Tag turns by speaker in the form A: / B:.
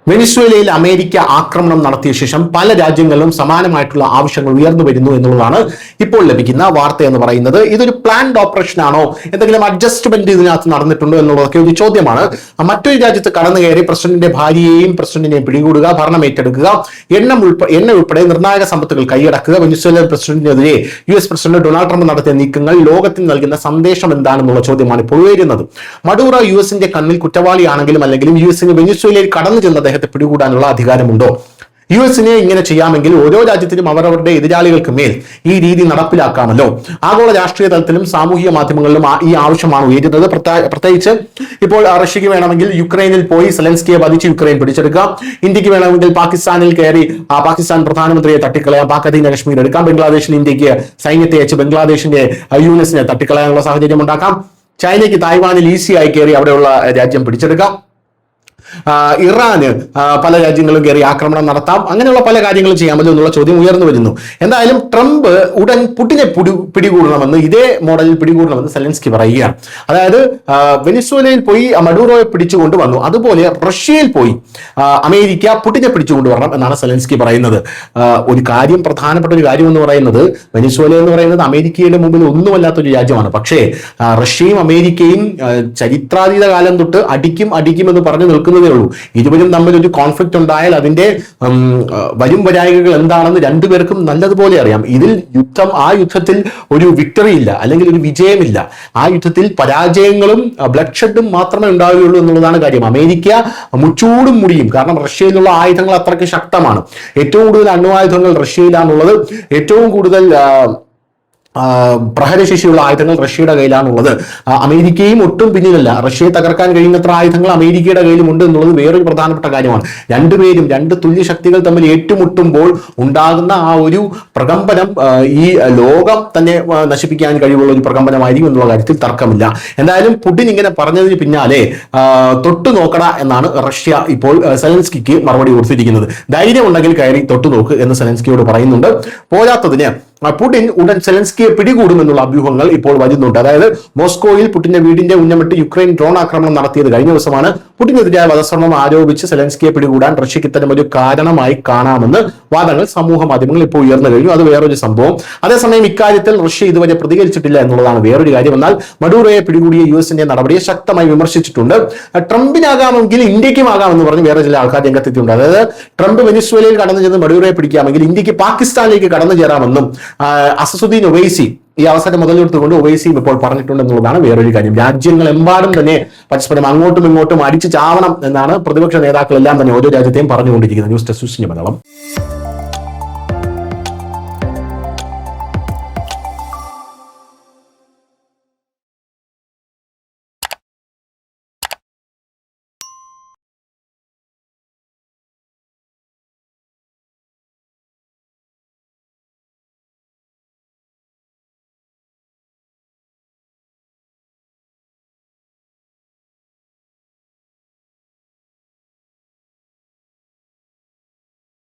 A: വെനിസ്വേലയിൽ America ആക്രമണം നടത്തിയ ശേഷം പല രാജ്യങ്ങളിലും സമാനമായിട്ടുള്ള ആവശ്യങ്ങൾ ഉയർന്നു വരുന്നു എന്നുള്ളതാണ് ഇപ്പോൾ ലഭിക്കുന്ന വാർത്ത എന്ന് പറയുന്നത്. ഇതൊരു പ്ലാൻഡ് ഓപ്പറേഷൻ ആണോ, എന്തെങ്കിലും അഡ്ജസ്റ്റ്മെന്റ് ഇതിനകത്ത് നടന്നിട്ടുണ്ടോ എന്നുള്ളതൊക്കെ ഒരു ചോദ്യമാണ്. മറ്റൊരു രാജ്യത്ത് കടന്നു കയറി പ്രസിഡന്റിന്റെ ഭാര്യയെയും പ്രസിഡന്റിനെയും പിടികൂടുക, ഭരണം ഏറ്റെടുക്കുക, എണ്ണ ഉൾപ്പെടെ നിർണായക സമ്പത്തുകൾ കൈയടക്കുക, വെനിസ്വേലൻ പ്രസിഡന്റിനെതിരെ US പ്രസിഡന്റ് ഡൊണാൾഡ് ട്രംപ് നടത്തിയ നീക്കങ്ങൾ ലോകത്തിന് നൽകുന്ന സന്ദേശം എന്താണെന്നുള്ള ചോദ്യമാണ് ഇപ്പോൾ ഉയരുന്നത്. മഡൂറോ US-ന്റെ കണ്ണിൽ കുറ്റവാളിയാണെങ്കിലും അല്ലെങ്കിലും US-ന് വെനിസ്വേലയിൽ കടന്നു ചെന്ന അദ്ദേഹത്തെ പിടികൂടാനുള്ള അധികാരമുണ്ടോ? US-നെ ഇങ്ങനെ ചെയ്യാമെങ്കിൽ ഓരോ രാജ്യത്തിനും അവരവരുടെ എതിരാളികൾക്ക് മേൽ ഈ രീതി നടപ്പിലാക്കാമല്ലോ. ആഗോള രാഷ്ട്രീയ തലത്തിലും സാമൂഹിക മാധ്യമങ്ങളിലും ഈ ആവശ്യമാണ് ഉയരുന്നത്. പ്രത്യേകിച്ച് ഇപ്പോൾ റഷ്യക്ക് വേണമെങ്കിൽ യുക്രൈനിൽ പോയി സെലൻസ്കിയെ വധിച്ച് യുക്രൈൻ പിടിച്ചെടുക്കാം. ഇന്ത്യക്ക് വേണമെങ്കിൽ പാകിസ്ഥാനിൽ കയറി പാകിസ്ഥാൻ പ്രധാനമന്ത്രിയെ തട്ടിക്കളയാം, പാക് അധീന കശ്മീർ എടുക്കാം. ബംഗ്ലാദേശിൽ ഇന്ത്യക്ക് സൈന്യത്തെ അയച്ച് ബംഗ്ലാദേശിന്റെ UNS-നെ തട്ടിക്കളയാനുള്ള സാഹചര്യം ഉണ്ടാക്കാം. ചൈനയ്ക്ക് തായ്വാനിൽ ഈസിയായി കയറി അവിടെയുള്ള രാജ്യം പിടിച്ചെടുക്കാം. ഇറാന് പല രാജ്യങ്ങളും കയറി ആക്രമണം നടത്താം. അങ്ങനെയുള്ള പല കാര്യങ്ങളും ചെയ്യാമല്ലോ എന്നുള്ള ചോദ്യം ഉയർന്നു വരുന്നു. എന്തായാലും ട്രംപ് ഉടൻ പുടിനെ പിടികൂടണമെന്ന്, ഇതേ മോഡലിൽ പിടികൂടണമെന്ന് സെലൻസ്കി പറയുകയാണ്. അതായത് വെനിസ്വേലയിൽ പോയി മഡൂറോയെ പിടിച്ചുകൊണ്ട് വന്നു, അതുപോലെ റഷ്യയിൽ പോയി അമേരിക്ക പുടിനെ പിടിച്ചുകൊണ്ടുവരണം എന്നാണ് സെലൻസ്കി പറയുന്നത്. ഒരു കാര്യം, പ്രധാനപ്പെട്ട ഒരു കാര്യം എന്ന് പറയുന്നത്, വെനിസ്വേല എന്ന് പറയുന്നത് അമേരിക്കയുടെ മുമ്പിൽ ഒന്നുമല്ലാത്തൊരു രാജ്യമാണ്. പക്ഷേ റഷ്യയും അമേരിക്കയും ചരിത്രാതീത കാലം തൊട്ട് അടിക്കുമെന്ന് പറഞ്ഞു നിൽക്കുന്നതേ ഉള്ളൂ. ഇരുവരും തമ്മിൽ ഒരു കോൺഫ്ലിക്റ്റ് ഉണ്ടായാൽ അതിന്റെ വരും വരായികകൾ എന്താണെന്ന് രണ്ടുപേർക്കും നല്ലതുപോലെ അറിയാം. ഇതിൽ ആ യുദ്ധത്തിൽ ഒരു വിക്ടറി ഇല്ല, അല്ലെങ്കിൽ ഒരു വിജയമില്ല. ആ യുദ്ധത്തിൽ പരാജയങ്ങളും ബ്ലഡ് ഷെഡും മാത്രമേ ഉണ്ടാവുകയുള്ളൂ എന്നുള്ളതാണ് കാര്യം. അമേരിക്ക മുച്ചൂടും മുടിയും, കാരണം റഷ്യയിലുള്ള ആയുധങ്ങൾ അത്രയ്ക്ക് ശക്തമാണ്. ഏറ്റവും കൂടുതൽ അണ്വായുധങ്ങൾ റഷ്യയിലാണുള്ളത്. ഏറ്റവും കൂടുതൽ പ്രഹരശേഷിയുള്ള ആയുധങ്ങൾ റഷ്യയുടെ കയ്യിലാണുള്ളത്. അമേരിക്കയും ഒട്ടും പിന്നിലല്ല. റഷ്യയെ തകർക്കാൻ കഴിയുന്നത്ര ആയുധങ്ങൾ അമേരിക്കയുടെ കയ്യിലുമുണ്ട് എന്നുള്ളത് വേറൊരു പ്രധാനപ്പെട്ട കാര്യമാണ്. രണ്ടുപേരും, രണ്ട് തുല്യ ശക്തികൾ തമ്മിൽ ഏറ്റുമുട്ടുമ്പോൾ ഉണ്ടാകുന്ന ആ ഒരു പ്രകമ്പനം ഈ ലോകം തന്നെ നശിപ്പിക്കാൻ കഴിവുള്ള ഒരു പ്രകമ്പനമായിരിക്കും എന്നുള്ള കാര്യത്തിൽ തർക്കമില്ല. എന്തായാലും പുടിൻ ഇങ്ങനെ പറഞ്ഞതിന് പിന്നാലെ തൊട്ടു നോക്കട എന്നാണ് റഷ്യ ഇപ്പോൾ സെലൻസ്കിക്ക് മറുപടി കൊടുത്തിരിക്കുന്നത്. ധൈര്യം ഉണ്ടെങ്കിൽ കയറി തൊട്ടു നോക്ക് എന്ന് സെലൻസ്കിയോട് പറയുന്നുണ്ട്. പോരാത്തതിന് പുടിൻ ഉടൻ സെലൻസ്കിയെ പിടികൂടുമെന്നുള്ള അഭ്യൂഹങ്ങൾ ഇപ്പോൾ വരുന്നുണ്ട്. അതായത് മോസ്കോയിൽ പുടിന്റെ വീടിന്റെ ഉന്നമിട്ട് യുക്രൈൻ ഡ്രോൺ ആക്രമണം നടത്തിയത് കഴിഞ്ഞ ദിവസമാണ്. പുടിനെതിരായ വധശ്രമം ആരോപിച്ച് സെലൻസ്കിയെ പിടികൂടാൻ റഷ്യക്ക് ഇത്തരം ഒരു കാരണമായി കാണാമെന്ന് വാദങ്ങൾ സമൂഹ മാധ്യമങ്ങളിൽ ഇപ്പോൾ ഉയർന്നു കഴിഞ്ഞു. അത് വേറൊരു സംഭവം. അതേസമയം ഇക്കാര്യത്തിൽ റഷ്യ ഇതുവരെ പ്രതികരിച്ചിട്ടില്ല എന്നുള്ളതാണ് വേറൊരു കാര്യം. എന്നാൽ മഡൂറോയെ പിടികൂടിയ US-ന്റെ നടപടിയെ ശക്തമായി വിമർശിച്ചിട്ടുണ്ട്. ട്രംപിനാകാമെങ്കിൽ ഇന്ത്യക്കും ആകാമെന്ന് പറഞ്ഞ് വേറെ ചില ആൾക്കാർ രംഗത്തെത്തിയിട്ടുണ്ട്. അതായത് ട്രംപ് വെനിസ്വേലയിൽ കടന്നു ചെന്ന് മഡൂറോയെ പിടിക്കാമെങ്കിൽ ഇന്ത്യക്ക് പാകിസ്ഥാനിലേക്ക് കടന്നു ചേരാമെന്നും അസസുദ്ദീൻ ഒവൈസി ഈ അവസരം മുതലെടുത്തുകൊണ്ട് ഒവൈസിയും ഇപ്പോൾ പറഞ്ഞിട്ടുണ്ടെന്നുള്ളതാണ് വേറൊരു കാര്യം. രാജ്യങ്ങളെമ്പാടും തന്നെ പരസ്പരം അങ്ങോട്ടും ഇങ്ങോട്ടും അടിച്ചു ചാവണം എന്നാണ് പ്രതിപക്ഷ നേതാക്കളെല്ലാം തന്നെ ഓരോ രാജ്യത്തെയും പറഞ്ഞുകൊണ്ടിരിക്കുന്നത്. News desk Malayalam.